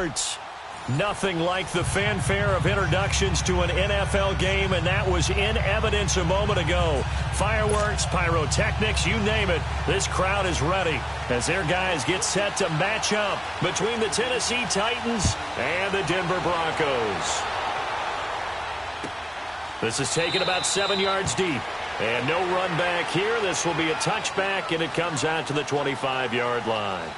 sports. Nothing like the fanfare of introductions to an NFL game, and that was in evidence a moment ago. Fireworks, pyrotechnics, you name it. This crowd is ready as their guys get set to match up between the Tennessee Titans and the Denver Broncos. This is taken about 7 yards deep. And no run back here. This will be a touchback, and it comes out to the 25-yard line.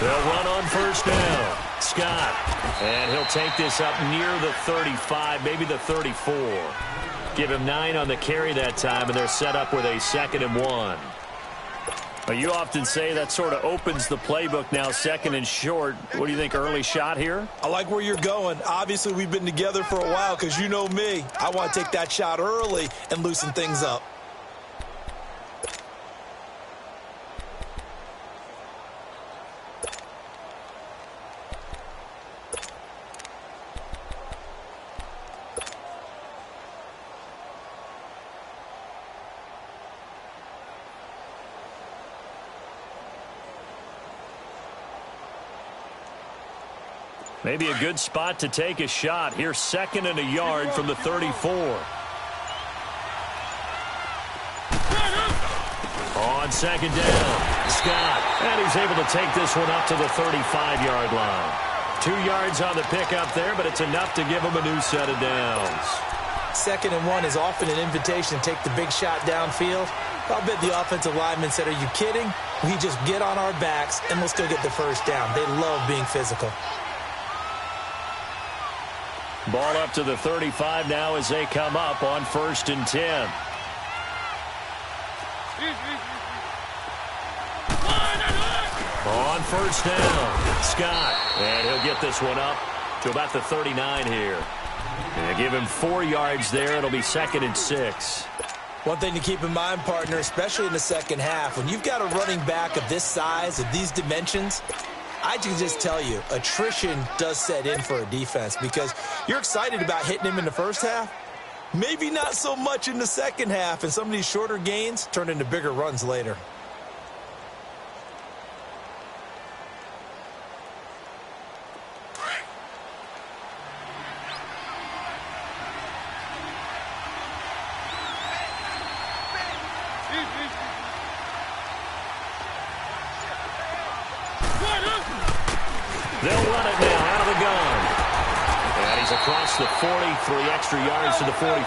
They'll run on first down. Scott. And he'll take this up near the 35, maybe the 34. Give him 9 on the carry that time, and they're set up with a 2nd and 1. Well, you often say that sort of opens the playbook now, 2nd and short. What do you think, early shot here? I like where you're going. Obviously, we've been together for a while because you know me. I want to take that shot early and loosen things up. Maybe a good spot to take a shot. Here's 2nd and a yard from the 34. On 2nd down, Scott. And he's able to take this one up to the 35-yard line. 2 yards on the pickup there, but it's enough to give him a new set of downs. 2nd and 1 is often an invitation to take the big shot downfield. I'll bet the offensive lineman said, are you kidding? We just get on our backs, and we'll still get the first down. They love being physical. Ball up to the 35 now as they come up on 1st and 10. On 1st down, Scott. And he'll get this one up to about the 39 here. And give him 4 yards there. It'll be 2nd and 6. One thing to keep in mind, partner, especially in the second half, when you've got a running back of this size, of these dimensions, I can just tell you, attrition does set in for a defense because you're excited about hitting him in the first half. Maybe not so much in the second half, and some of these shorter gains turn into bigger runs later. They'll run it now out of the gun. And he's across the 40, 3 extra yards to the 43.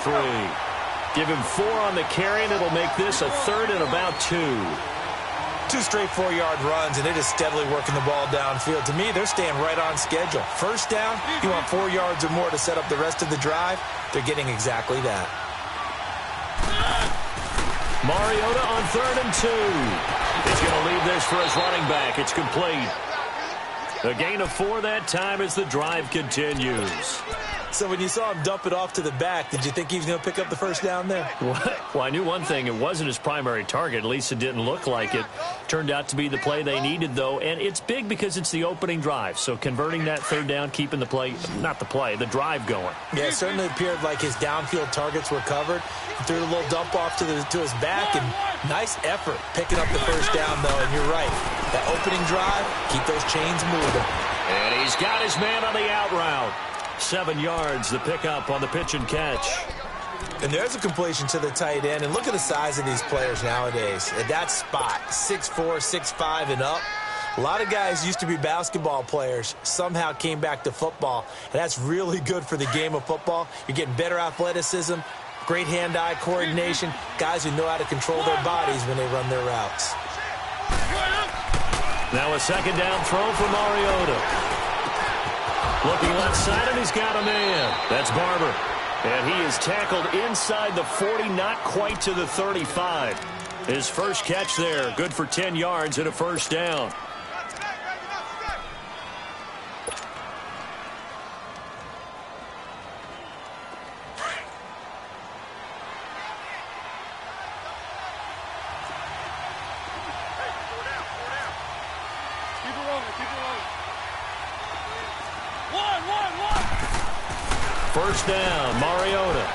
Give him 4 on the carry, and it'll make this a 3rd and about 2. 2 straight 4-yard runs, and they're just steadily working the ball downfield. To me, they're staying right on schedule. First down, you want 4 yards or more to set up the rest of the drive. They're getting exactly that. Mariota on 3rd and 2. He's going to leave this for his running back. It's complete. A gain of 4 that time as the drive continues. So when you saw him dump it off to the back, did you think he was going to pick up the first down there? Well, I knew one thing. It wasn't his primary target. At least it didn't look like it. Turned out to be the play they needed, though. And it's big because it's the opening drive. So converting that 3rd down, keeping the play, not the play, the drive going. Yeah, it certainly appeared like his downfield targets were covered. He threw a little dump off to his back, and nice effort picking up the first down, though. And you're right. That opening drive, keep those chains moving. And he's got his man on the out route. 7 yards, the pickup on the pitch and catch. And there's a completion to the tight end. And look at the size of these players nowadays. At that spot, 6'4", 6'5", and up. A lot of guys used to be basketball players, somehow came back to football. And that's really good for the game of football. You're getting better athleticism, great hand-eye coordination, guys who know how to control their bodies when they run their routes. Now a 2nd down throw for Mariota. Looking left side, and he's got a man. That's Barber. And he is tackled inside the 40, not quite to the 35. His first catch there, good for 10 yards and a first down. First down, Mariota.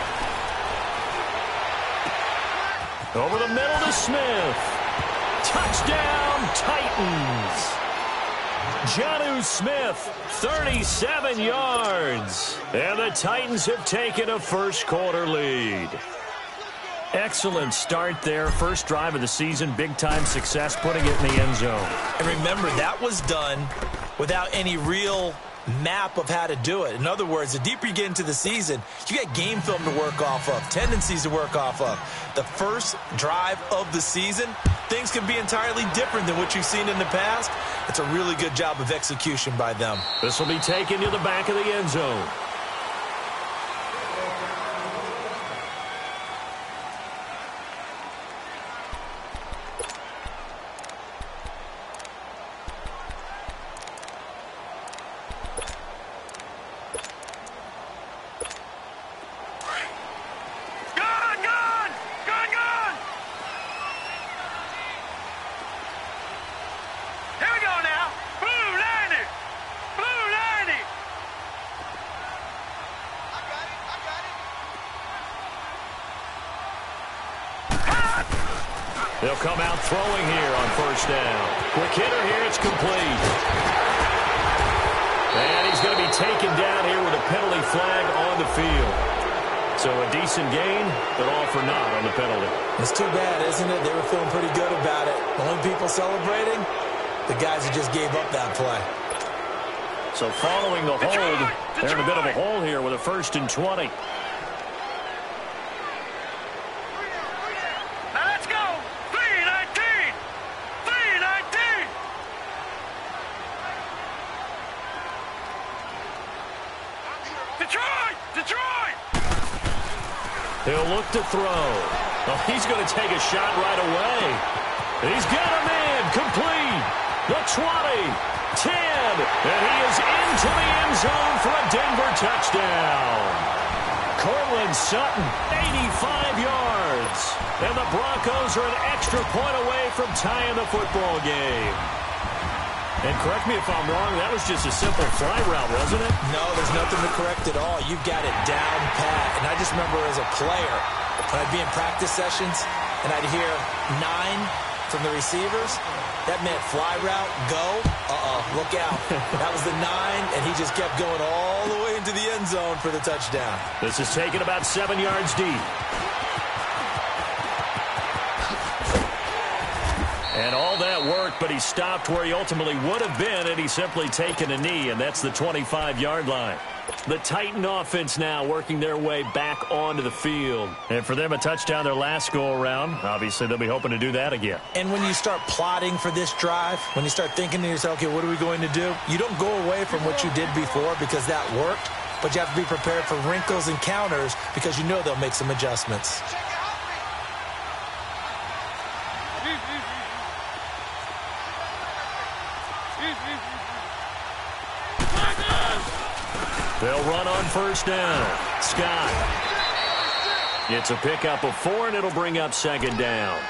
Over the middle to Smith. Touchdown, Titans. Jonnu Smith, 37 yards. And the Titans have taken a first-quarter lead. Excellent start there. First drive of the season, big-time success, putting it in the end zone. And remember, that was done without any real map of how to do it. In other words, the deeper you get into the season, you got game film to work off of, tendencies to work off of. The first drive of the season, things can be entirely different than what you've seen in the past. It's a really good job of execution by them. This will be taken to the back of the end zone. They'll come out throwing here on first down. Quick hitter here, it's complete. And he's going to be taken down here with a penalty flag on the field. So a decent gain, but all for naught on the penalty. It's too bad, isn't it? They were feeling pretty good about it. The only people celebrating, the guys who just gave up that play. So following the hold, they're in a bit of a hole here with a 1st and 20. He'll look to throw. Oh, he's going to take a shot right away. And he's got a man complete. The 20, 10, and he is into the end zone for a Denver touchdown. Cortland Sutton, 85 yards. And the Broncos are an extra point away from tying the football game. And correct me if I'm wrong, that was just a simple fly route, wasn't it? No, there's nothing to correct at all. You've got it down pat. And I just remember as a player, when I'd be in practice sessions and I'd hear 9 from the receivers, that meant fly route, go, look out. That was the 9, and he just kept going all the way into the end zone for the touchdown. This is taken about 7 yards deep. And all that worked, but he stopped where he ultimately would have been had he simply taken a knee, and that's the 25-yard line. The Titan offense now working their way back onto the field. And for them, a touchdown their last go-around. Obviously, they'll be hoping to do that again. And when you start plotting for this drive, when you start thinking to yourself, okay, what are we going to do? You don't go away from what you did before because that worked, but you have to be prepared for wrinkles and counters because you know they'll make some adjustments. They'll run on first down. Scott. It's a pickup of 4, and it'll bring up 2nd down.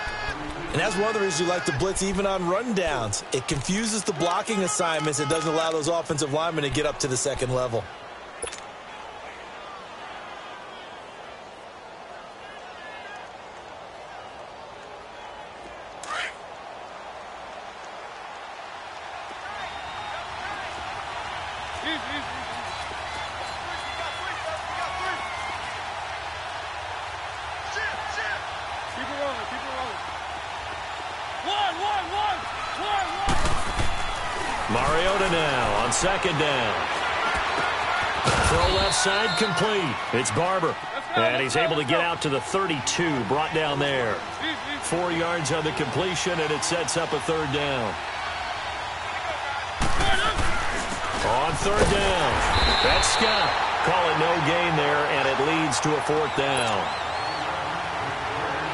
And that's one of the reasons you like to blitz even on rundowns. It confuses the blocking assignments. It doesn't allow those offensive linemen to get up to the second level. Mariota now on 2nd down. Throw left side complete. It's Barber. And he's able to get out to the 32, brought down there. 4 yards on the completion, and it sets up a 3rd down. On 3rd down, that's Scott. call it no gain there, and it leads to a 4th down.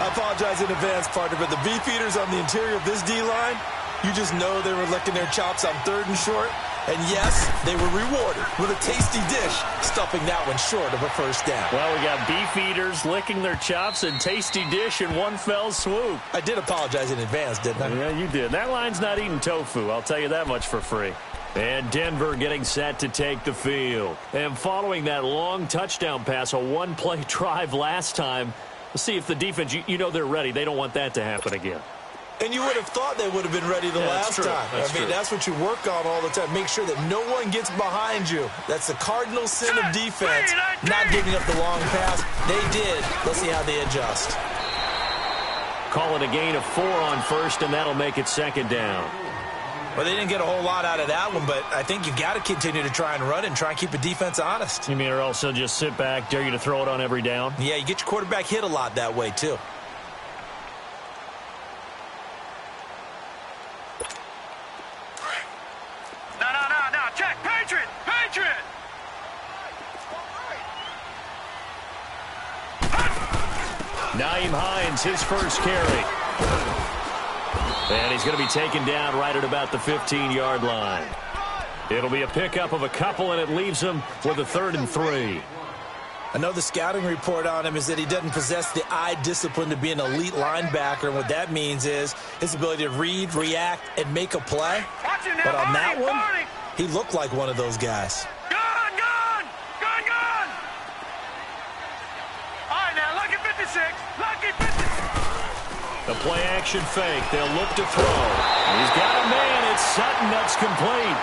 I apologize in advance, partner, but the beefeaters on the interior of this D-line, you just know they were licking their chops on 3rd and short. And yes, they were rewarded with a tasty dish, stuffing that one short of a 1st down. Well, we got beef eaters licking their chops and tasty dish in one fell swoop. I did apologize in advance, didn't I? Yeah, you did. That line's not eating tofu, I'll tell you that much for free. And Denver getting set to take the field. And following that long touchdown pass, a one-play drive last time, let's see if the defense, you know they're ready. They don't want that to happen again. And you would have thought they would have been ready the last time. That's what you work on all the time. Make sure that no one gets behind you. That's the cardinal sin of defense, not giving up the long pass. They did. Let's see how they adjust. Call it a gain of 4 on 1st, and that'll make it 2nd down. Well, they didn't get a whole lot out of that one, but I think you got to continue to try and run and try and keep the defense honest. You mean or also just sit back, dare you to throw it on every down? Yeah, you get your quarterback hit a lot that way, too. No, check, Patriot! Nyheim Hines, his first carry. And he's going to be taken down right at about the 15-yard line. It'll be a pickup of a couple, and it leaves him with a 3rd and 3. I know the scouting report on him is that he doesn't possess the eye discipline to be an elite linebacker, and what that means is his ability to read, react, and make a play. But on that one, he looked like one of those guys. Gone! All right, now, lucky 56. The play-action fake. They'll look to throw. He's got a man. It's Sutton. That's complete.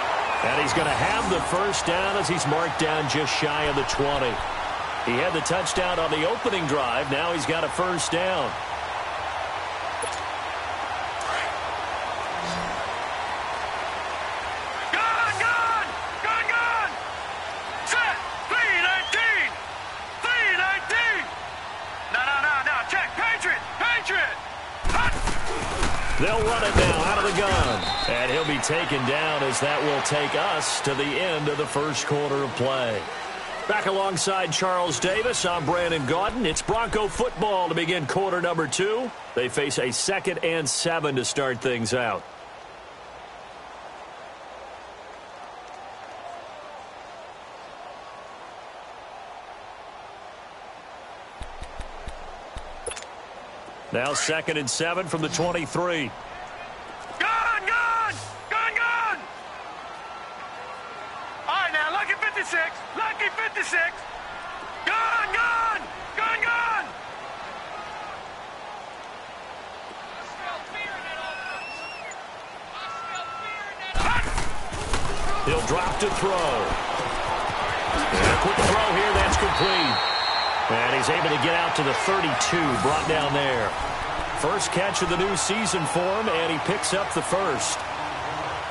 And he's going to have the 1st down as he's marked down just shy of the 20. He had the touchdown on the opening drive. Now he's got a 1st down. Gone! Set! 319! No, check, Patriot! They'll run it now out of the gun. And he'll be taken down as that will take us to the end of the 1st quarter of play. Back alongside Charles Davis, I'm Brandon Gaudin. It's Bronco football to begin quarter number 2. They face a 2nd and 7 to start things out. Now 2nd and 7 from the 23. Gone! All right, now, lucky 56. Gone! He'll drop to throw. And a quick throw here, that's complete. And he's able to get out to the 32, brought down there. First catch of the new season for him, and he picks up the 1st.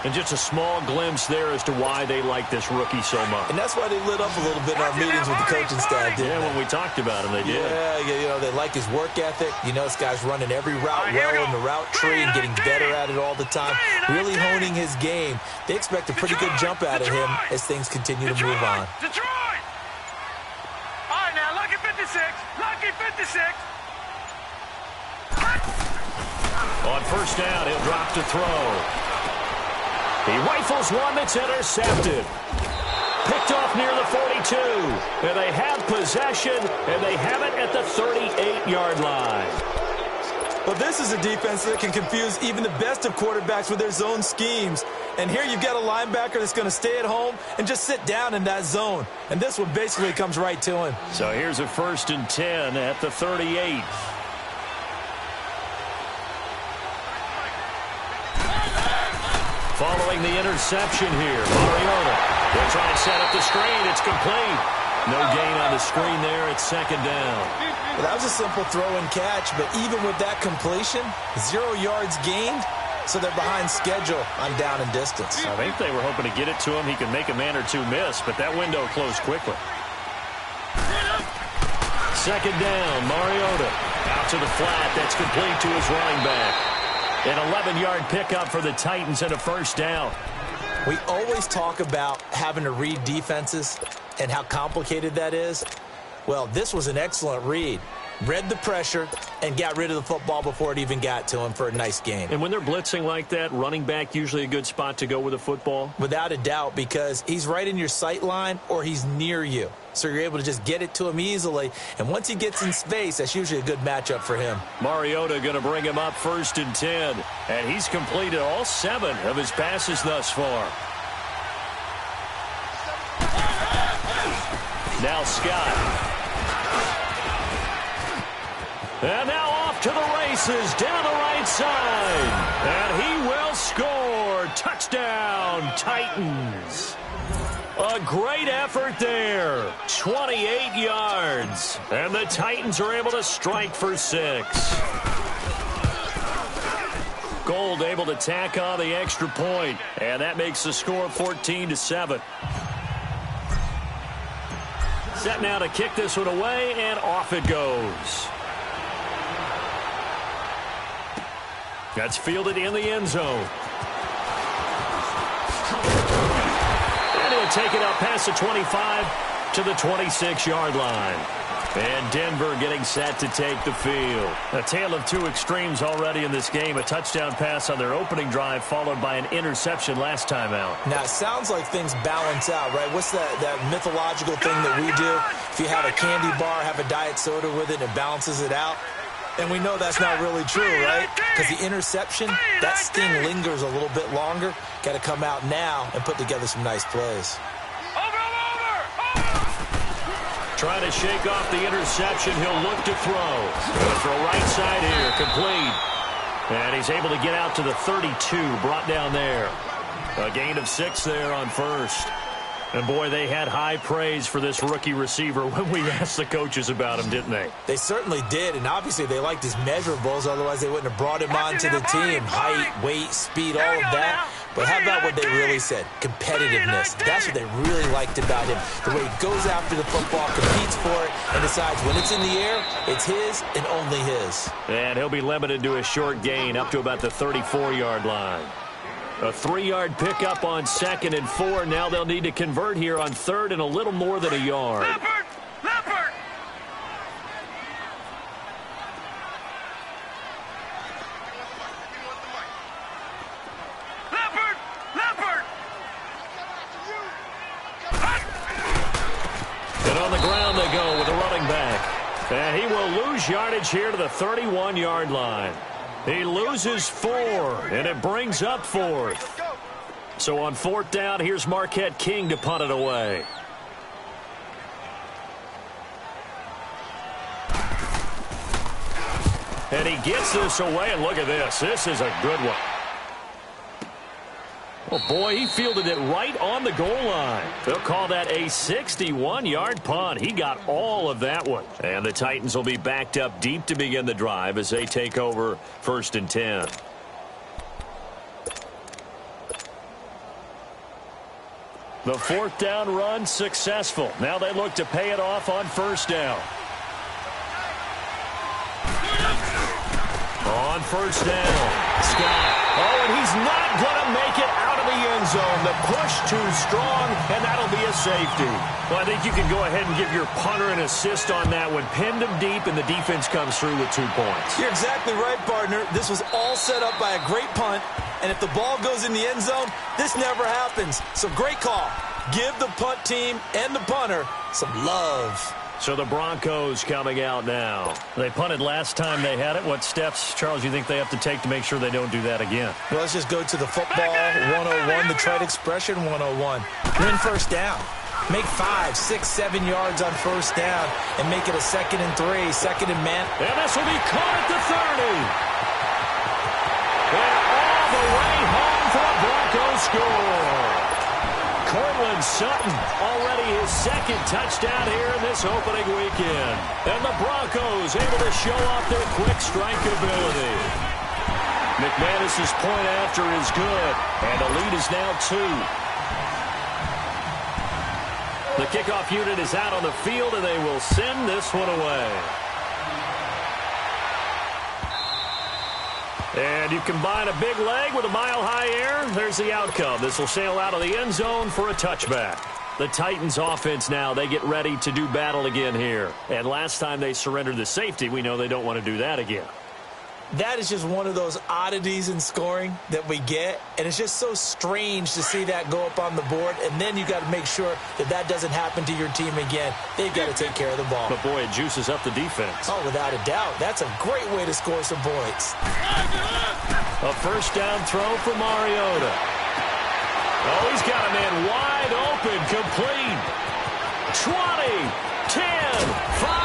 And just a small glimpse there as to why they like this rookie so much. And that's why they lit up a little bit in our meetings with the coaching staff, didn't they? When we talked about him, they did. Yeah, they like his work ethic. You know, this guy's running every route well in the route tree and getting better at it all the time. Really honing his game. They expect a pretty good jump out of him as things continue to move on. Detroit! All right, now, lucky 56. On 1st down, he'll drop to throw. He rifles one that's intercepted. Picked off near the 42. And they have possession, and they have it at the 38-yard line. Well, this is a defense that can confuse even the best of quarterbacks with their zone schemes. And here you've got a linebacker that's going to stay at home and just sit down in that zone. And this one basically comes right to him. So here's a 1st and 10 at the 38. Following the interception here, Mariota. They'll try and set up the screen. It's complete. No gain on the screen there. It's 2nd down. Well, that was a simple throw and catch, but even with that completion, 0 yards gained, so they're behind schedule on down and distance. I think they were hoping to get it to him. He could make a man or two miss, but that window closed quickly. 2nd down, Mariota. Out to the flat. That's complete to his running back. An 11-yard pickup for the Titans and a 1st down. We always talk about having to read defenses and how complicated that is. Well, this was an excellent read. Read the pressure and got rid of the football before it even got to him for a nice gain. And when they're blitzing like that, running back usually a good spot to go with the football? Without a doubt, because he's right in your sight line or he's near you. So you're able to just get it to him easily. And once he gets in space, that's usually a good matchup for him. Mariota going to bring him up 1st and 10. And he's completed all 7 of his passes thus far. Now Scott. And now off to the races down the right side. And he will score. Touchdown, Titans. A great effort there. 28 yards. And the Titans are able to strike for 6. Gold able to tack on the extra point. And that makes the score 14-7. Set now to kick this one away, and off it goes. That's fielded in the end zone. And he'll take it up past the 25 to the 26-yard line. And Denver getting set to take the field. A tale of 2 extremes already in this game. A touchdown pass on their opening drive followed by an interception last time out. Now, it sounds like things balance out, right? What's that mythological thing that we do? If you have a candy bar, have a diet soda with it, it balances it out. And we know that's not really true, right? Because the interception, that sting lingers a little bit longer. Got to come out now and put together some nice plays. Trying to shake off the interception. He'll look to throw. Throw right side here, complete. And he's able to get out to the 32, brought down there. A gain of 6 there on 1st. And, boy, they had high praise for this rookie receiver when we asked the coaches about him, didn't they? They certainly did, and obviously they liked his measurables. Otherwise, they wouldn't have brought him onto the team. Height, weight, speed, all of that. But how about what they really said? Competitiveness. That's what they really liked about him. The way he goes after the football, competes for it, and decides when it's in the air, it's his and only his. And he'll be limited to a short gain up to about the 34-yard line. A 3-yard pickup on 2nd and 4. Now they'll need to convert here on 3rd and a little more than a yard. Leopard! And on the ground they go with a running back. And he will lose yardage here to the 31-yard line. He loses 4, and it brings up 4th. So on 4th down, here's Marquette King to punt it away. And he gets this away, and look at this. This is a good one. Oh, boy, he fielded it right on the goal line. They'll call that a 61-yard punt. He got all of that one. And the Titans will be backed up deep to begin the drive as they take over 1st and 10. The 4th down run successful. Now they look to pay it off on 1st down. On 1st down, Scott. Oh, and he's not going to make it out of the end zone. The push too strong, and that'll be a safety. Well, I think you can go ahead and give your punter an assist on that one. Pinned him deep, and the defense comes through with 2 points. You're exactly right, partner. This was all set up by a great punt, and if the ball goes in the end zone, this never happens. So great call. Give the punt team and the punter some love. So the Broncos coming out now. They punted last time they had it. What steps, Charles, you think they have to take to make sure they don't do that again? Well, let's just go to the football 101, the trade expression 101. Win 1st down. Make 5, 6, 7 yards on 1st down and make it a 2nd and 3, 2nd and man. And this will be caught at the 30. And all the way home for a Broncos score. Cortland Sutton, already his 2nd touchdown here in this opening weekend. And the Broncos able to show off their quick strike ability. McManus's point after is good, and the lead is now 2. The kickoff unit is out on the field, and they will send this one away. And you combine a big leg with a mile-high air, there's the outcome. This will sail out of the end zone for a touchback. The Titans offense now, they get ready to do battle again here. And last time they surrendered the safety, we know they don't want to do that again. That is just one of those oddities in scoring that we get, and it's just so strange to see that go up on the board, and then you got to make sure that that doesn't happen to your team again. They've got to take care of the ball. But, boy, it juices up the defense. Oh, without a doubt. That's a great way to score some points. A first down throw for Mariota. Oh, he's got a man wide open, complete. 20, 10, 5.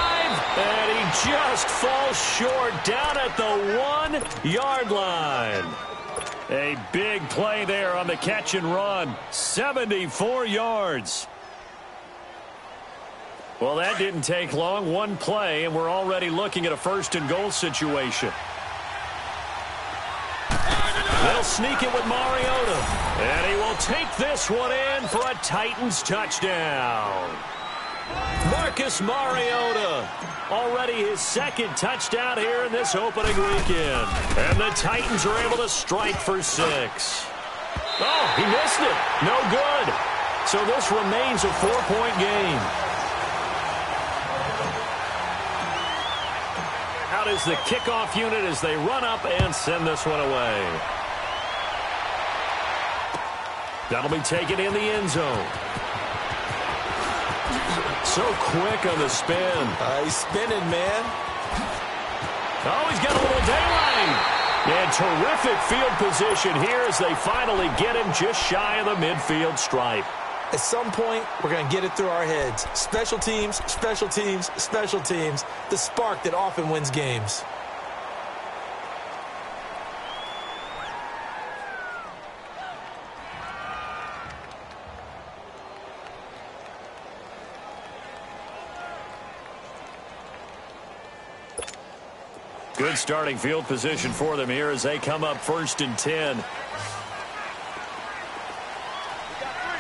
And he just falls short down at the 1-yard line. A big play there on the catch and run. 74 yards. Well, that didn't take long. One play, and we're already looking at a first-and-goal situation. They'll sneak it with Mariota. And he will take this one in for a Titans touchdown. Marcus Mariota, already his second touchdown here in this opening weekend. And the Titans are able to strike for 6. Oh, he missed it. No good. So this remains a 4-point game. Out is the kickoff unit as they run up and send this one away. That'll be taken in the end zone. So quick on the spin. He's spinning, man. Oh, he's got a little daylight. And terrific field position here as they finally get him just shy of the midfield stripe. At some point, we're going to get it through our heads. Special teams, special teams, special teams. The spark that often wins games. Good starting field position for them here as they come up 1st and 10. All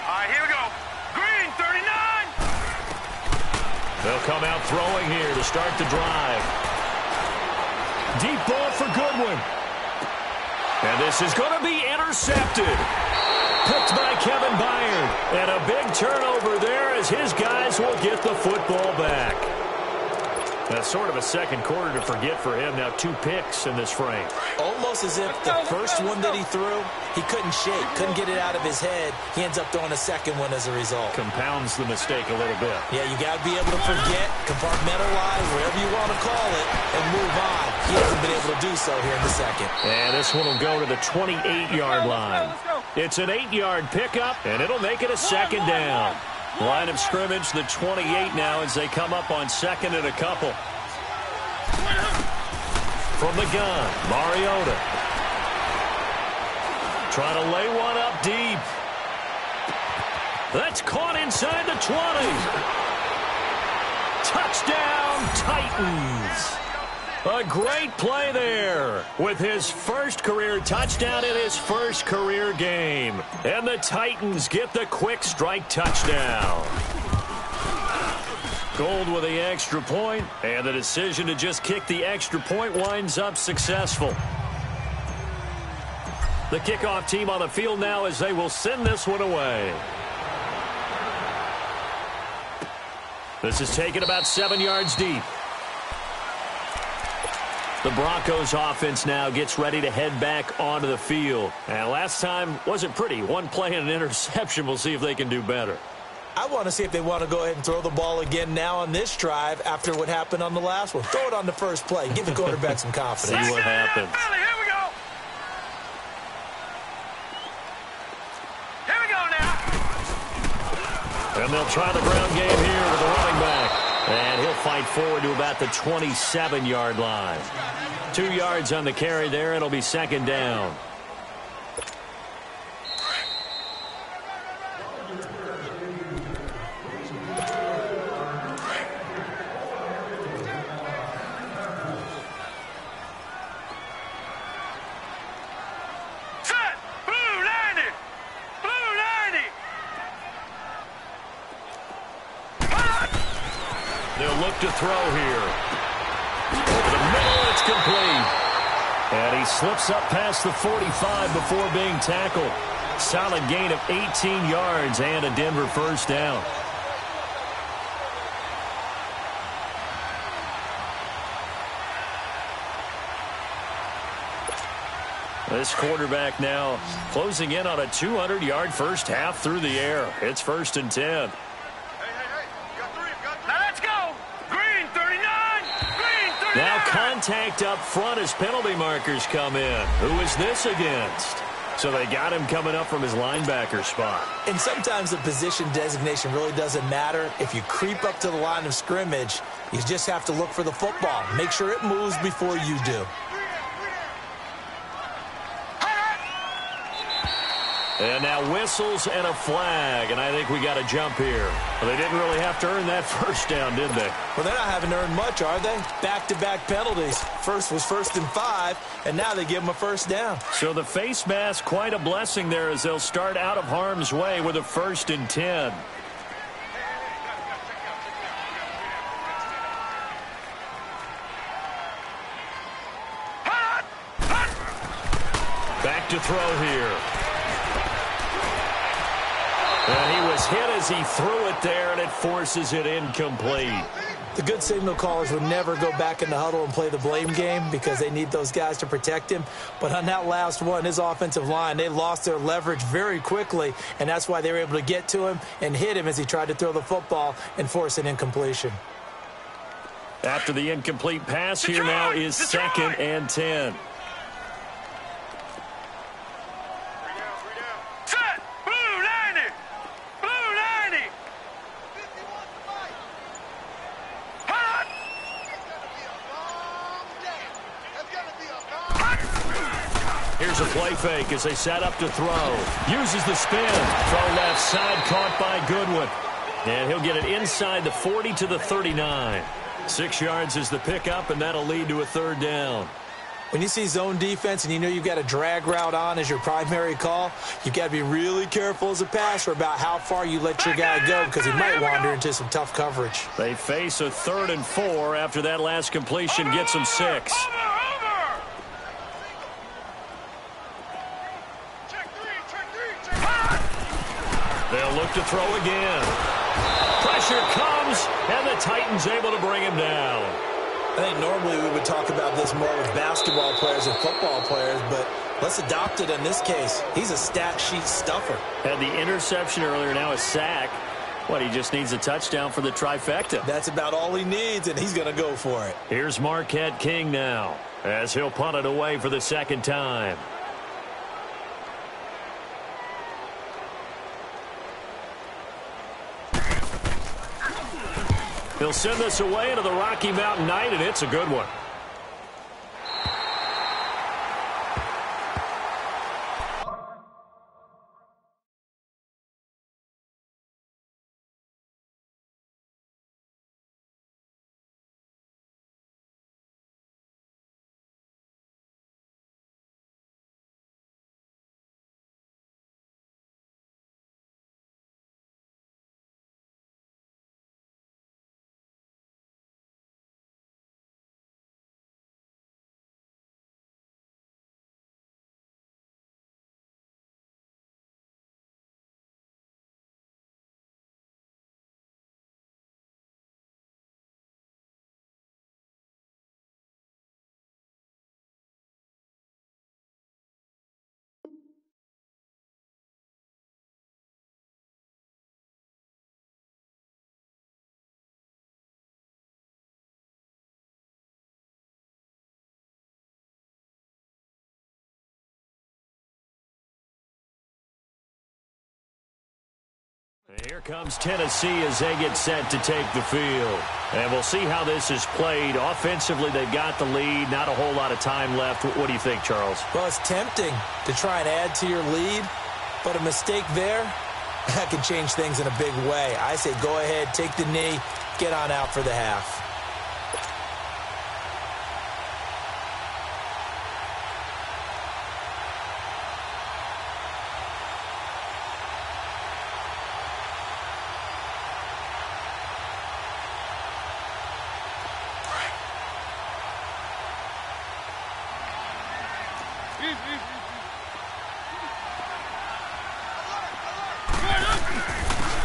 right, here we go. Green, 39. They'll come out throwing here to start the drive. Deep ball for Goodwin. And this is going to be intercepted. Picked by Kevin Byard. And a big turnover there as his guys will get the football back. That's sort of a second quarter to forget for him. Now 2 picks in this frame. Almost as if the first one that he threw, he couldn't shake, couldn't get it out of his head. He ends up throwing a second one as a result. Compounds the mistake a little bit. Yeah, you got to be able to forget, compartmentalize, whatever you want to call it, and move on. He hasn't been able to do so here in the second. And this one will go to the 28-yard line. It's an 8-yard pickup, and it'll make it a second down. Line of scrimmage, the 28 now as they come up on second and a couple. From the gun, Mariota. Trying to lay one up deep. That's caught inside the 20. Touchdown, Titans. A great play there with his first career touchdown in his first career game. And the Titans get the quick strike touchdown. Gold with the extra point, and the decision to just kick the extra point winds up successful. The kickoff team on the field now as they will send this one away. This is taken about 7 yards deep. The Broncos offense now gets ready to head back onto the field. And last time wasn't pretty. One play and an interception. We'll see if they can do better. I want to see if they want to go ahead and throw the ball again now on this drive after what happened on the last one. Throw it on the first play. Give the quarterback some confidence. See what happens. Here we go. Here we go now. And they'll try the ground game here with the running back. And he'll fight forward to about the 27-yard line. 2 yards on the carry there. It'll be second down. Set. Blue 90. Blue 90. They'll look to throw here. Over the middle, it's complete. And he slips up past the 45 before being tackled. Solid gain of 18 yards and a Denver first down. This quarterback now closing in on a 200-yard first half through the air. It's 1st and 10. Hey, now let's go. Green 39. Green 39. Now contact up front as penalty markers come in. Who is this against? So they got him coming up from his linebacker spot. And sometimes the position designation really doesn't matter. If you creep up to the line of scrimmage, you just have to look for the football. Make sure it moves before you do. And now whistles and a flag, and I think we got a jump here. Well, they didn't really have to earn that first down, did they? Well, they're not having to earn much, are they? Back-to-back penalties. First was 1st and 5, and now they give them a first down. So the face mask, quite a blessing there as they'll start out of harm's way with a 1st and 10. Back to throw here. And he was hit as he threw it there, and it forces it incomplete. The good signal callers would never go back in the huddle and play the blame game because they need those guys to protect him. But on that last one, his offensive line, they lost their leverage very quickly, and that's why they were able to get to him and hit him as he tried to throw the football and force an incompletion. After the incomplete pass, here now is 2nd and 10. Here's a play fake as they set up to throw. Uses the spin. Throw left side, caught by Goodwin. And he'll get it inside the 40 to the 39. 6 yards is the pickup, and that'll lead to a 3rd down. When you see zone defense and you know you've got a drag route on as your primary call, you've got to be really careful as a passer about how far you let your guy go because he might wander into some tough coverage. They face a 3rd and 4 after that last completion gets them 6. They'll look to throw again. Pressure comes, and the Titans able to bring him down. I think normally we would talk about this more with basketball players and football players, but let's adopt it in this case. He's a stat sheet stuffer. Had the interception earlier, now a sack. What, he just needs a touchdown for the trifecta. That's about all he needs, and he's going to go for it. Here's Marquette King now, as he'll punt it away for the 2nd time. He'll send this away into the Rocky Mountain Night, and it's a good one. Here comes Tennessee as they get set to take the field. And we'll see how this is played. Offensively, they've got the lead. Not a whole lot of time left. What do you think, Charles? Well, it's tempting to try and add to your lead, but a mistake there, that can change things in a big way. I say go ahead, take the knee, get on out for the half.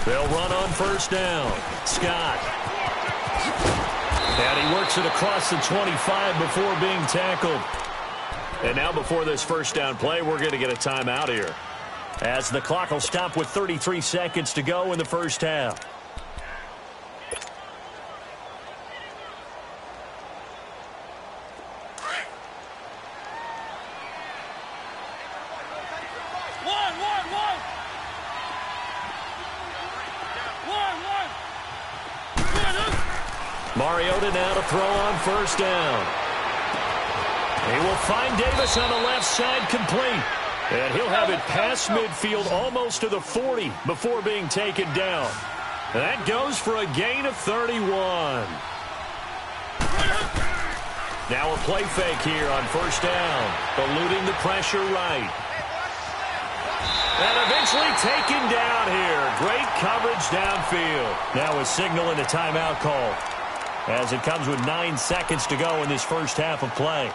They'll run on first down. Scott. And he works it across the 25 before being tackled. And now before this first down play, we're going to get a timeout here, as the clock will stop with 33 seconds to go in the first half. Mariota now to throw on first down. He will find Davis on the left side, complete. And he'll have it past midfield, almost to the 40, before being taken down. That goes for a gain of 31. Now a play fake here on first down, eluding the pressure right. And eventually taken down here. Great coverage downfield. Now a signal and a timeout call, as it comes with 9 seconds to go in this first half of play.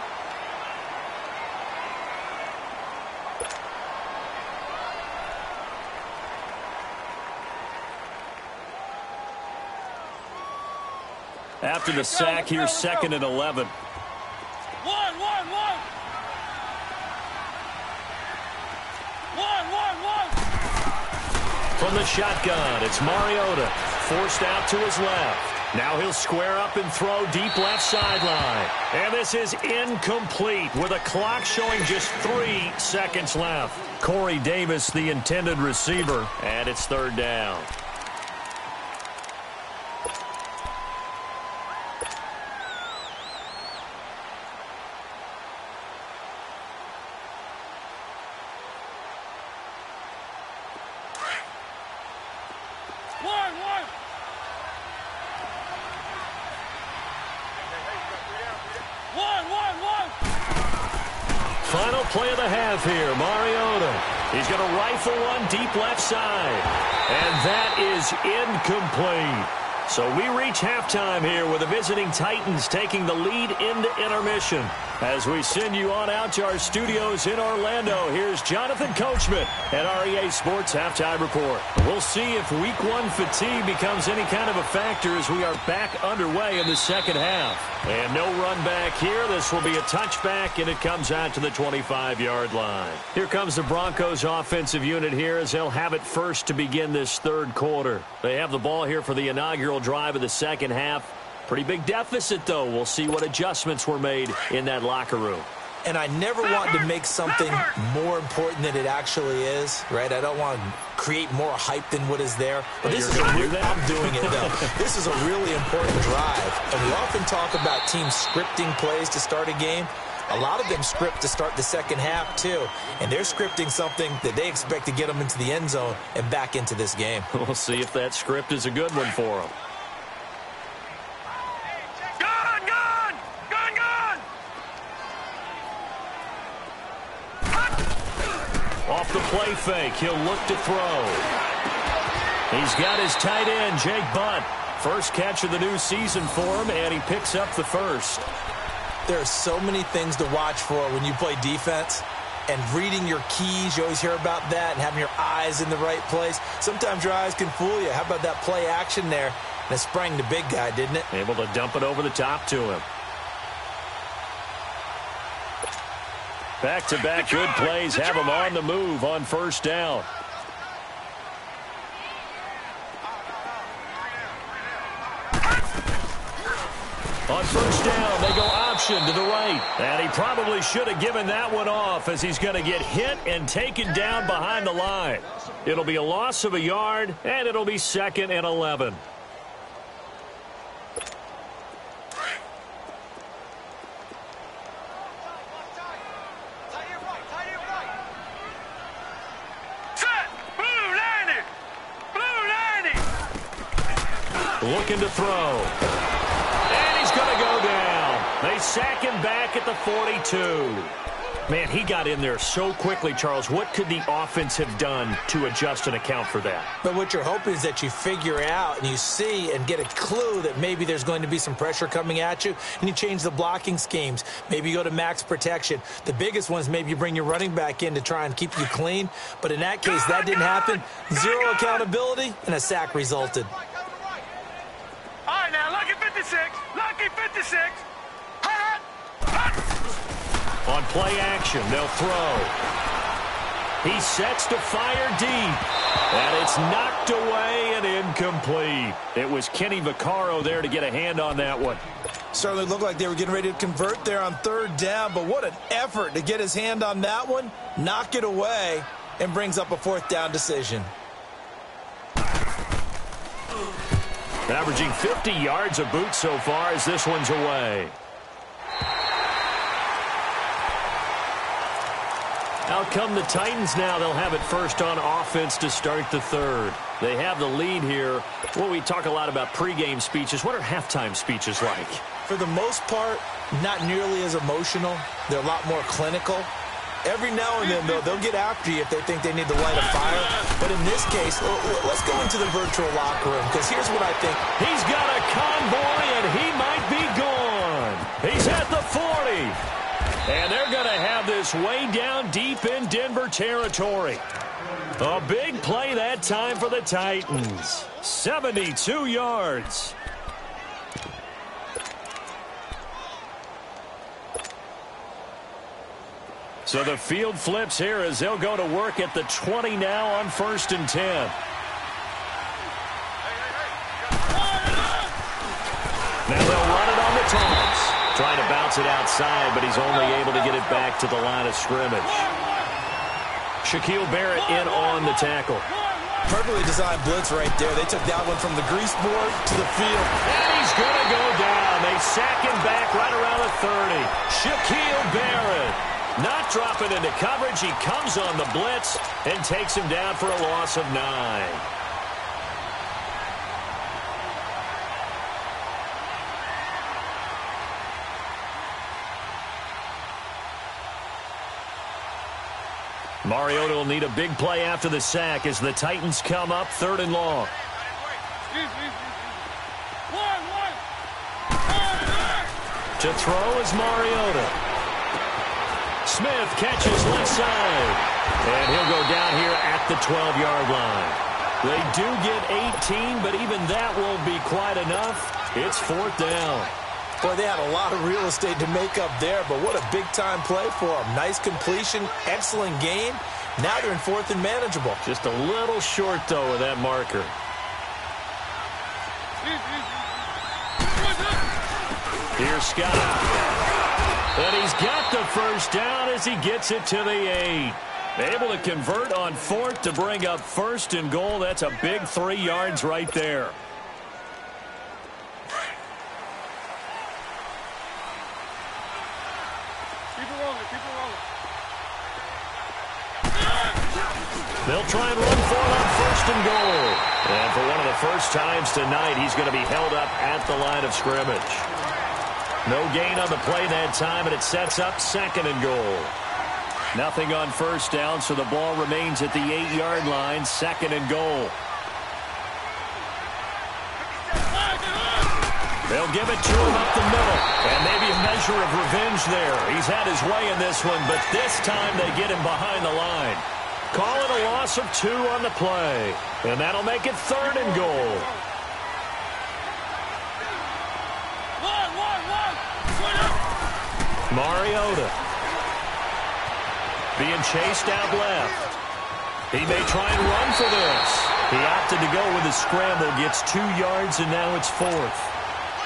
After the sack, here's 2nd and 11. From the shotgun, it's Mariota, forced out to his left. Now he'll square up and throw deep left sideline. And this is incomplete with a clock showing just 3 seconds left. Corey Davis, the intended receiver, and it's 3rd down. Final play of the half here. Mariota. He's going to rifle one deep left side. And that is incomplete. So we reach halftime here with the visiting Titans taking the lead into intermission. As we send you on out to our studios in Orlando, here's Jonathan Coachman at REA Sports Halftime Report. We'll see if Week 1 fatigue becomes any kind of a factor as we are back underway in the second half. And no run back here. This will be a touchback, and it comes out to the 25-yard line. Here comes the Broncos offensive unit here as they'll have it first to begin this third quarter. They have the ball here for the inaugural drive of the second half. Pretty big deficit, though. We'll see what adjustments were made in that locker room. And I never want to make something more important than it actually is, right? I don't want to create more hype than what is there. But this is I'm doing it, though. This is a really important drive. And we often talk about teams scripting plays to start a game. A lot of them script to start the second half, too. And they're scripting something that they expect to get them into the end zone and back into this game. We'll see if that script is a good one for them. Off the play fake, he'll look to throw. He's got his tight end, Jake Butt. First catch of the new season for him, and he picks up the first. There are so many things to watch for when you play defense. And reading your keys, you always hear about that, and having your eyes in the right place. Sometimes your eyes can fool you. How about that play action there? And it sprang the big guy, didn't it? Able to dump it over the top to him. Back-to-back good plays have him on the move on first down. On first down, they go option to the right. And he probably should have given that one off, as he's going to get hit and taken down behind the line. It'll be a loss of a yard, and it'll be 2nd and 11. Looking to throw. And he's going to go down. They sack him back at the 42. Man, he got in there so quickly, Charles. What could the offense have done to adjust and account for that? But what you're hoping is that you figure out and you see and get a clue that maybe there's going to be some pressure coming at you, and you change the blocking schemes. Maybe you go to max protection. The biggest one is maybe you bring your running back in to try and keep you clean. But in that case, that didn't happen. Zero accountability, and a sack resulted. All right, now, lucky 56. Lucky 56. On play action, they'll throw. He sets to fire deep. And it's knocked away and incomplete. It was Kenny Vaccaro there to get a hand on that one. Certainly looked like they were getting ready to convert there on third down, but what an effort to get his hand on that one, knock it away, and brings up a fourth down decision. Averaging 50 yards a boot so far as this one's away. Out come the Titans now. They'll have it first on offense to start the third. They have the lead here. Well, we talk a lot about pregame speeches. What are halftime speeches like? For the most part, not nearly as emotional. They're a lot more clinical. Every now and then, though, they'll get after you if they think they need to light a fire. But in this case, let's go into the virtual locker room, because here's what I think. He's got a convoy, and he might be gone. He's at the 40. And they're going to have this way down deep in Denver territory. A big play that time for the Titans. 72 yards. So the field flips here as they'll go to work at the 20 now on 1st and 10. Now they'll run it on the toss. Trying to bounce it outside, but he's only able to get it back to the line of scrimmage. Shaquille Barrett in on the tackle. Perfectly designed blitz right there. They took that one from the grease board to the field. And he's going to go down. They sack him back right around the 30. Shaquille Barrett not dropping into coverage. He comes on the blitz and takes him down for a loss of 9. Mariota will need a big play after the sack as the Titans come up 3rd and long. To throw is Mariota. Smith catches left side. And he'll go down here at the 12-yard line. They do get 18, but even that won't be quite enough. It's 4th down. Boy, they had a lot of real estate to make up there, but what a big-time play for them. Nice completion, excellent game. Now they're in 4th and manageable. Just a little short, though, of that marker. Here's Scott. And he's got the first down as he gets it to the 8. Able to convert on 4th to bring up 1st and goal. That's a big 3 yards right there. They'll try and run for it on 1st and goal. And for one of the first times tonight, he's going to be held up at the line of scrimmage. No gain on the play that time, and it sets up 2nd and goal. Nothing on 1st down, so the ball remains at the 8-yard line, 2nd and goal. They'll give it to him up the middle. And maybe a measure of revenge there. He's had his way in this one, but this time they get him behind the line. Call it a loss of 2 on the play. And that'll make it 3rd and goal. Mariota. Being chased out left. He may try and run for this. He opted to go with a scramble. Gets 2 yards, and now it's 4th.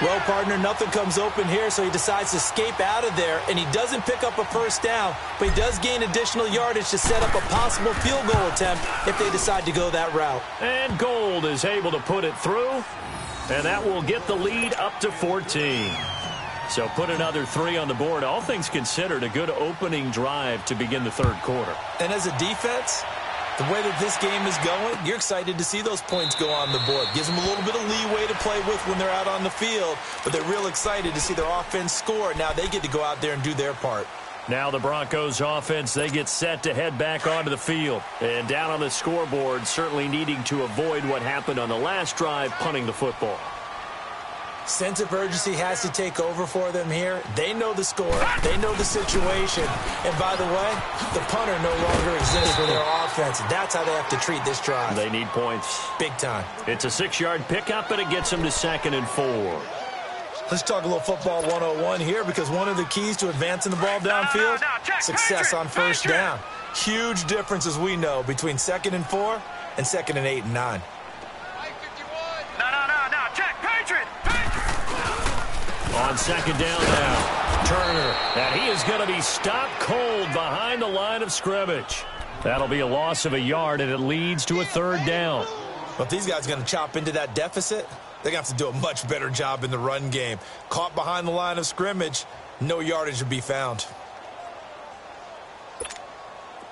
Well, partner, nothing comes open here, so he decides to escape out of there, and he doesn't pick up a first down, but he does gain additional yardage to set up a possible field goal attempt if they decide to go that route. And Gold is able to put it through, and that will get the lead up to 14. So put another 3 on the board. All things considered, a good opening drive to begin the 3rd quarter. And as a defense, the way that this game is going, you're excited to see those points go on the board. Gives them a little bit of leeway to play with when they're out on the field, but they're real excited to see their offense score. Now they get to go out there and do their part. Now the Broncos offense, they get set to head back onto the field. And down on the scoreboard, certainly needing to avoid what happened on the last drive, punting the football. Sense of urgency has to take over for them here. They know the score. They know the situation. And by the way, the punter no longer exists for their offense. That's how they have to treat this drive. They need points. Big time. It's a 6-yard pickup, and it gets them to 2nd and 4. Let's talk a little football 101 here, because one of the keys to advancing the ball downfield, success on first down. Huge difference, as we know, between 2nd and 4 and 2nd and 8 and 9. On 2nd down now, Turner, and he is going to be stopped cold behind the line of scrimmage. That'll be a loss of a yard, and it leads to a 3rd down. Well, if these guys are going to chop into that deficit, they're going to have to do a much better job in the run game. Caught behind the line of scrimmage, no yardage to be found.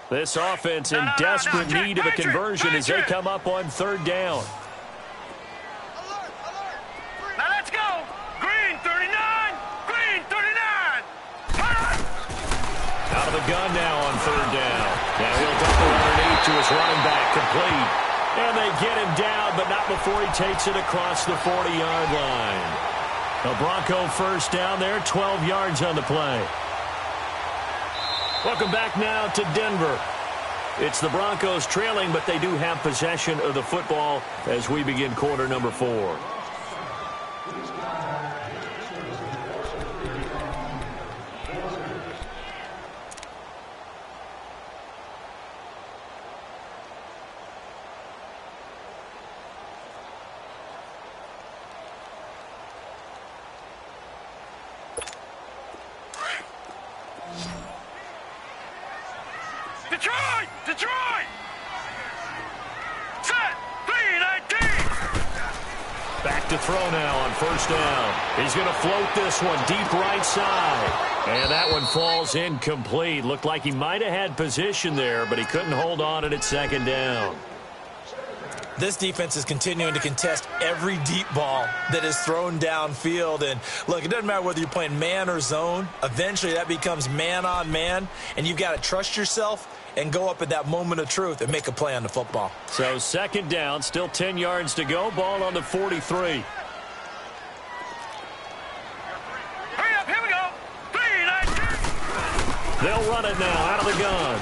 This offense in desperate need of a conversion as they come up on 3rd down. Now let's go. Green 39. Green 39. Out of the gun now on 3rd down. Now he'll double underneath to his running back, complete. And they get him down, but not before he takes it across the 40-yard line. A Bronco first down there, 12 yards on the play. Welcome back now to Denver. It's the Broncos trailing, but they do have possession of the football as we begin quarter number 4. Detroit! Set! 3-19! Back to throw now on first down. He's going to float this one deep right side. And that one falls incomplete. Looked like he might have had position there, but he couldn't hold on it at 2nd down. This defense is continuing to contest every deep ball that is thrown downfield. And, look, it doesn't matter whether you're playing man or zone. Eventually, that becomes man-on-man, and you've got to trust yourself and go up at that moment of truth and make a play on the football. So 2nd down, still 10 yards to go. Ball on the 43. Hurry up, here we go. 3-19. They'll run it now out of the gun.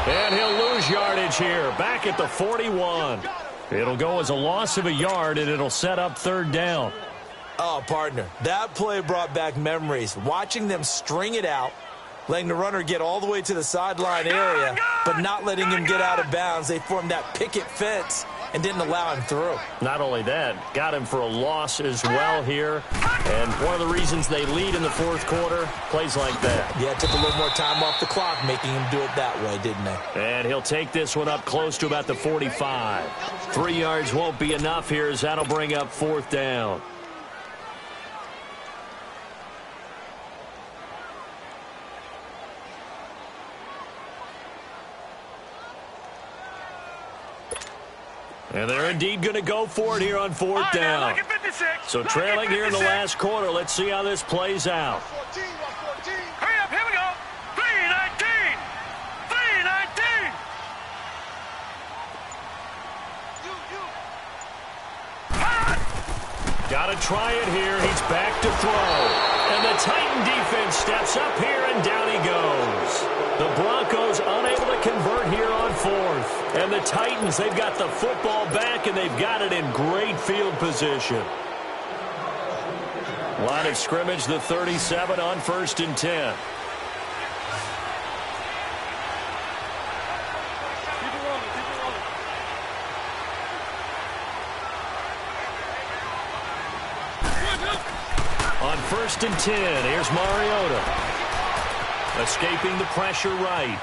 And he'll lose yardage here, back at the 41. It'll go as a loss of a yard, and it'll set up 3rd down. Oh, partner, that play brought back memories. Watching them string it out, letting the runner get all the way to the sideline area, but not letting him get out of bounds. They formed that picket fence and didn't allow him through. Not only that, got him for a loss as well here. And one of the reasons they lead in the 4th quarter, plays like that. Yeah, it took a little more time off the clock, making him do it that way, didn't they? And he'll take this one up close to about the 45. 3 yards won't be enough here as that'll bring up 4th down. And they're indeed going to go for it here on 4th down. So trailing here in the last quarter. Let's see how this plays out. Hurry up, here we go. 3-19. 3-19. Got to try it here. He's back to throw. And the Titan defense steps up here, and down he goes. The Broncos unable to convert here on 4th. And the Titans, they've got the football back, and they've got it in great field position. Line of scrimmage, the 37 on 1st and 10. On 1st and 10, here's Mariota. Escaping the pressure right.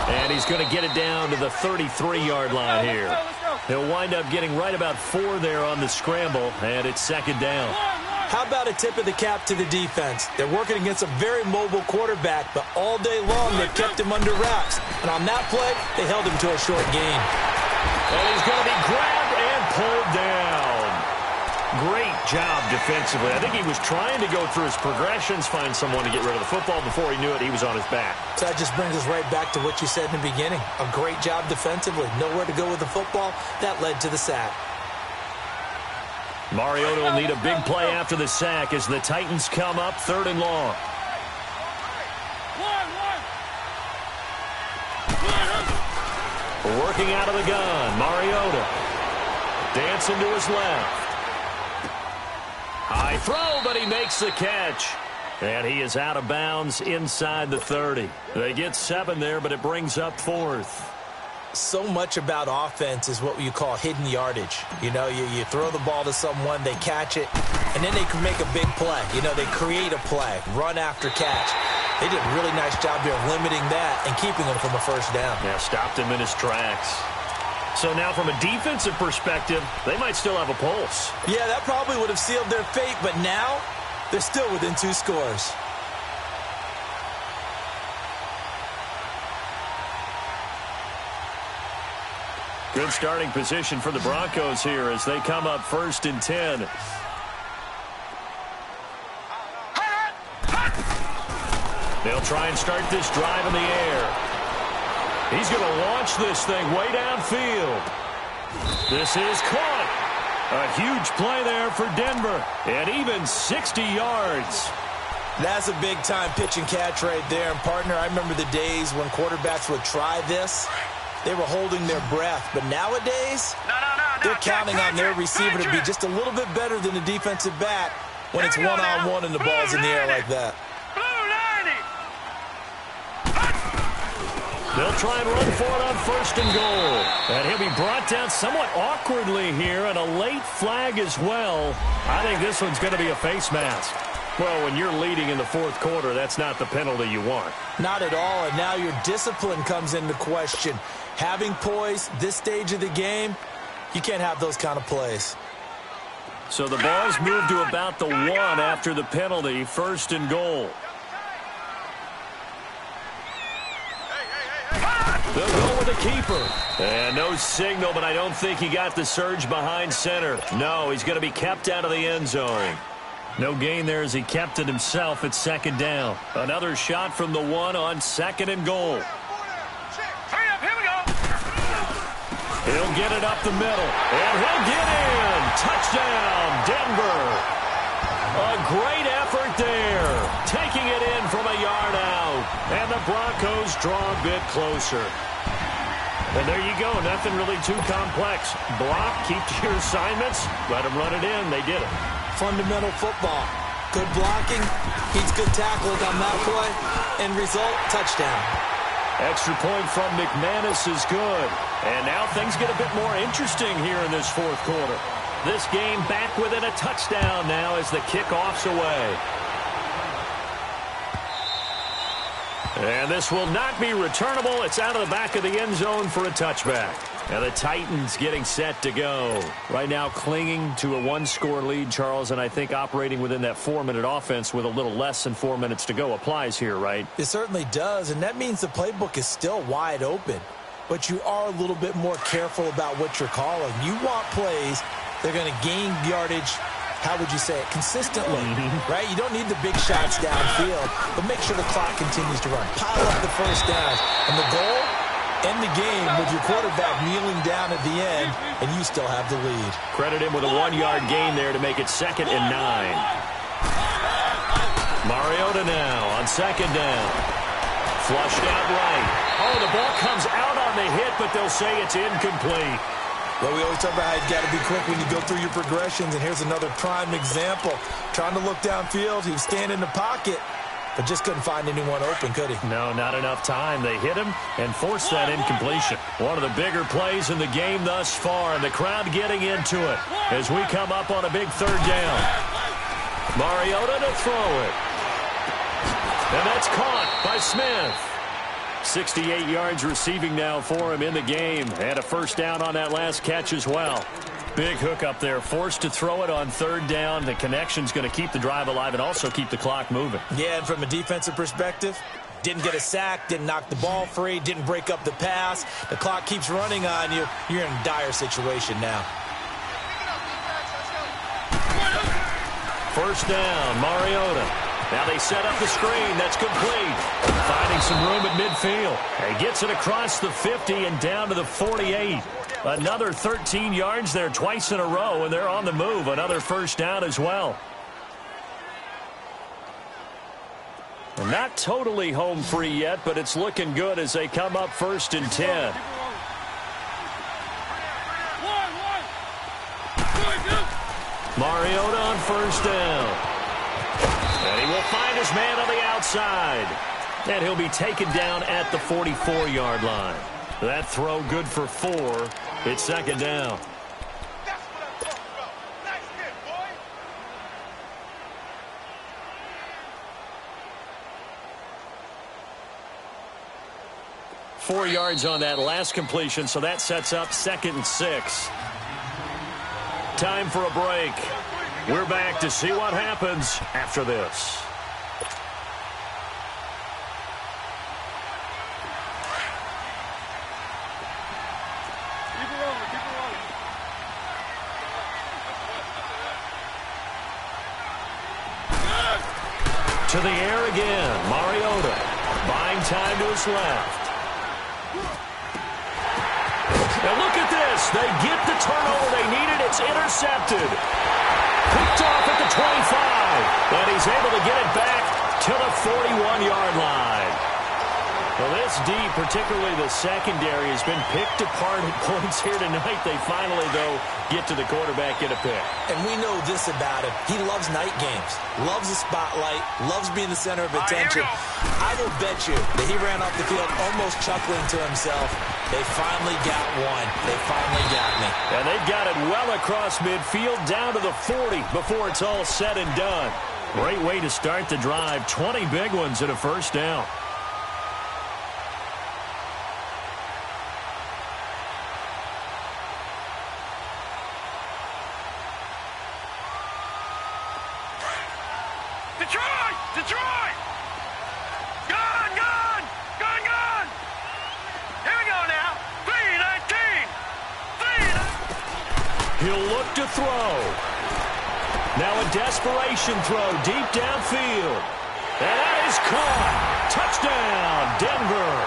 And he's going to get it down to the 33-yard line here. He'll wind up getting right about 4 there on the scramble, and it's 2nd down. How about a tip of the cap to the defense? They're working against a very mobile quarterback, but all day long they've kept him under wraps. And on that play, they held him to a short gain. And he's going to be grabbed and pulled down. Great job defensively. I think he was trying to go through his progressions, find someone to get rid of the football. Before he knew it, he was on his back. So that just brings us right back to what you said in the beginning. A great job defensively. Nowhere to go with the football. That led to the sack. Mariota will need a big play after the sack as the Titans come up 3rd and long. Working out of the gun, Mariota. Dancing to his left. High throw, but he makes the catch. And he is out of bounds inside the 30. They get 7 there, but it brings up 4th. So much about offense is what you call hidden yardage. You know, you throw the ball to someone, they catch it, and then they can make a big play. You know, they create a play, run after catch. They did a really nice job here of limiting that and keeping him from a first down. Yeah, stopped him in his tracks. So now from a defensive perspective, they might still have a pulse. Yeah, that probably would have sealed their fate, but now they're still within 2 scores. Good starting position for the Broncos here as they come up 1st and 10. They'll try and start this drive in the air. He's going to launch this thing way downfield. This is caught. A huge play there for Denver. And even 60 yards. That's a big-time pitch and catch right there. And, partner, I remember the days when quarterbacks would try this. They were holding their breath. But nowadays, they're counting on their receiver to be just a little bit better than the defensive back when it's one-on-one and the ball's in the air like that. They'll try and run for it on 1st and goal. And he'll be brought down somewhat awkwardly here, and a late flag as well. I think this one's going to be a face mask. Well, when you're leading in the 4th quarter, that's not the penalty you want. Not at all, and now your discipline comes into question. Having poise this stage of the game, you can't have those kind of plays. So the ball's moved to about the 1 after the penalty, 1st and goal. They'll go with the keeper. And no signal, but I don't think he got the surge behind center. No, he's going to be kept out of the end zone. No gain there as he kept it himself at 2nd down. Another shot from the 1 on 2nd and goal. Hurry up, here we go. He'll get it up the middle. And he'll get in. Touchdown, Denver. A great effort there. Taking it in from a yard out. And the Broncos draw a bit closer. And there you go. Nothing really too complex. Block, keep to your assignments. Let them run it in. They did it. Fundamental football. Good blocking. Beats good tackling on that play. End result, touchdown. Extra point from McManus is good. And now things get a bit more interesting here in this 4th quarter. This game back within a touchdown now as the kickoff's away. And this will not be returnable. It's out of the back of the end zone for a touchback. And the Titans getting set to go. Right now clinging to a 1-score lead, Charles, and I think operating within that 4-minute offense with a little less than 4 minutes to go applies here, right? It certainly does, and that means the playbook is still wide open. But you are a little bit more careful about what you're calling. You want plays they're going to gain yardage, how would you say it, consistently, right? You don't need the big shots downfield, but make sure the clock continues to run. Pile up the first downs. And the goal, end the game with your quarterback kneeling down at the end, and you still have the lead. Credit him with a 1-yard gain there to make it 2nd and 9. Mariota now on 2nd down. Flushed out right. Oh, the ball comes out on the hit, but they'll say it's incomplete. Well, we always talk about how you got to be quick when you go through your progressions, and here's another prime example. Trying to look downfield, he was standing in the pocket, but just couldn't find anyone open, could he? No, not enough time. They hit him and forced that incompletion. One of the bigger plays in the game thus far, and the crowd getting into it as we come up on a big 3rd down. Mariota to throw it. And that's caught by Smith. 68 yards receiving now for him in the game. And a first down on that last catch as well. Big hook up there. Forced to throw it on 3rd down. The connection's going to keep the drive alive and also keep the clock moving. Yeah, and from a defensive perspective, didn't get a sack, didn't knock the ball free, didn't break up the pass. The clock keeps running on you. You're in a dire situation now. First down, Mariota. Now they set up the screen. That's complete. Finding some room at midfield. He gets it across the 50 and down to the 48. Another 13 yards there twice in a row, and they're on the move. Another first down as well. Not totally home free yet, but it's looking good as they come up 1st and 10. Mariota on first down. And he will find his man on the outside. And he'll be taken down at the 44-yard line. That throw good for 4. It's second down. That's what I'm talking about. Nice hit, boy. 4 yards on that last completion, so that sets up 2nd and 6. Time for a break. We're back to see what happens after this. To the air again, Mariota. Buying time to his left. Now look at this. They get the turnover they needed. It's intercepted. Picked off at the 25. And he's able to get it back to the 41-yard line. Well, this D, particularly the secondary, has been picked apart at points here tonight. They finally, though, get to the quarterback, get a pick. And we know this about him. He loves night games, loves the spotlight, loves being the center of attention. I will bet you that he ran off the field almost chuckling to himself. They finally got one. They finally got me. And they've got it well across midfield down to the 40 before it's all said and done. Great way to start the drive. 20 big ones and a first down. Detroit! Detroit! Gone, gone! Gone, gone! Here we go now. 3-19! 3-19! He'll look to throw. Now a desperation throw deep downfield. And that is caught. Touchdown, Denver.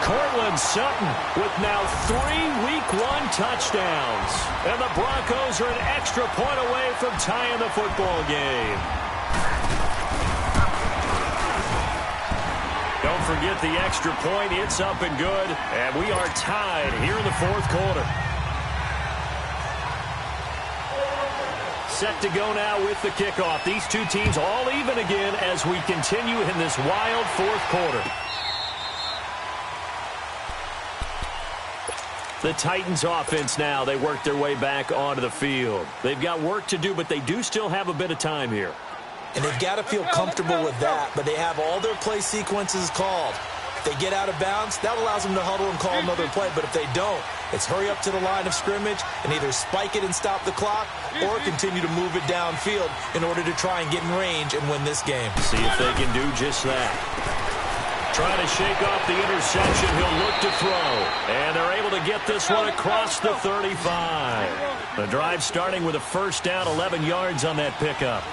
Cortland Sutton with now 3 Week 1 touchdowns. And the Broncos are an extra point away from tying the football game. Don't forget the extra point. It's up and good. And we are tied here in the 4th quarter. Set to go now with the kickoff. These two teams all even again as we continue in this wild 4th quarter. The Titans offense now. They work their way back onto the field. They've got work to do, but they do still have a bit of time here. And they've got to feel comfortable with that, but they have all their play sequences called. If they get out of bounds, that allows them to huddle and call another play. But if they don't, it's hurry up to the line of scrimmage and either spike it and stop the clock or continue to move it downfield in order to try and get in range and win this game. See if they can do just that. Trying to shake off the interception. He'll look to throw. And they're able to get this one across the 35. The drive starting with a first down, 11 yards on that pickup.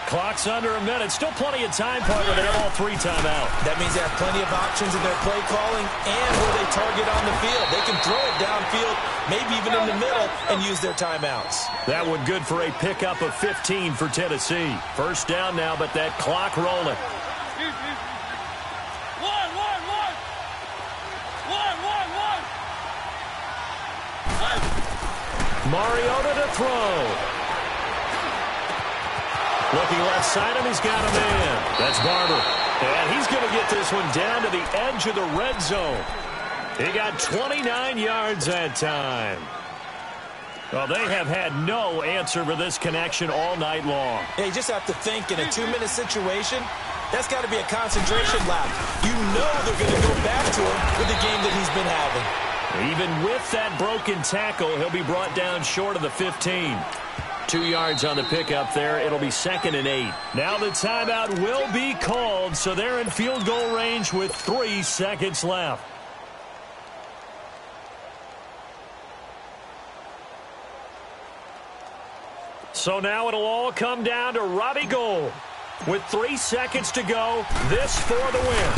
Clock's under a minute. Still plenty of time, partner. They have all 3 timeout. That means they have plenty of options in their play calling and where they target on the field. They can throw it downfield, maybe even in the middle, and use their timeouts. That one good for a pickup of 15 for Tennessee. First down now, but that clock rolling. Mariota to throw. Looking left side, and he's got a man. That's Barber. And he's going to get this one down to the edge of the red zone. He got 29 yards that time. Well, they have had no answer for this connection all night long. Yeah, you just have to think in a 2-minute situation, that's got to be a concentration lap. You know they're going to go back to him with the game that he's been having. Even with that broken tackle, he'll be brought down short of the 15. 2 yards on the pickup there. It'll be 2nd and 8. Now the timeout will be called, so they're in field goal range with 3 seconds left. So now it'll all come down to Robbie Gould. With 3 seconds to go, this for the win.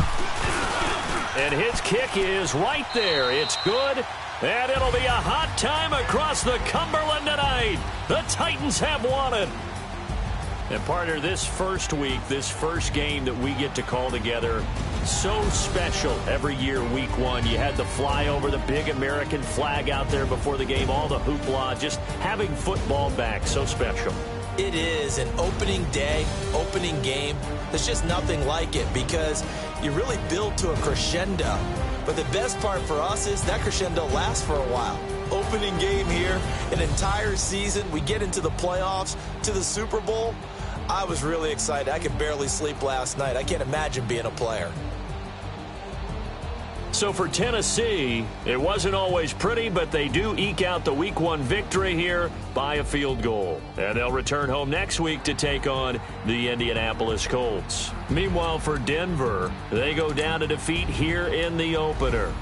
And his kick is right there. It's good, and it'll be a hot time across the Cumberland tonight. The Titans have won it. And, partner, this first week, this first game that we get to call together, so special every year, week one. You had the flyover, the big American flag out there before the game, all the hoopla, just having football back, so special. It is an opening day, opening game. There's just nothing like it because you really build to a crescendo. But the best part for us is that crescendo lasts for a while. Opening game here, an entire season. We get into the playoffs, to the Super Bowl. I was really excited. I could barely sleep last night. I can't imagine being a player. So for Tennessee, it wasn't always pretty, but they do eke out the Week 1 victory here by a field goal. And they'll return home next week to take on the Indianapolis Colts. Meanwhile, for Denver, they go down to defeat here in the opener.